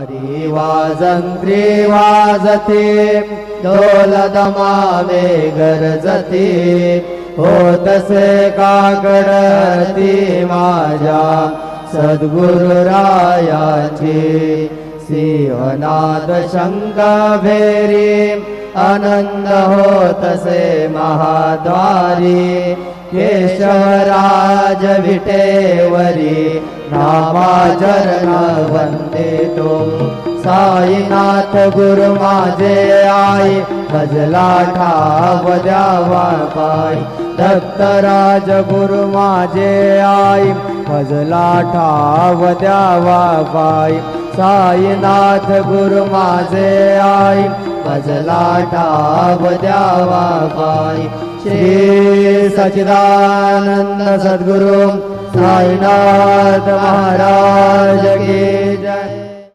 वारी वाजंत्री वाजते ढोल दमावे गरजते होतसे काकडती माझ्या सद्गुरुरायाची सिंहनाद शंख भेरी आनंद होतसे महाद्वारी केशवराज विटेवरी नामाचरण वंदे तो साईनाथ गुरु माझे आई भजला ठाव द्यावा पाय दत्तराज गुरु माझे आई भजला ठाव द्यावा पाय साईनाथ गुरु माझे आई भजला ठाव द्यावा पाय श्री सच्चिदानंद सद्गुरु साईनाथ महाराज की जय।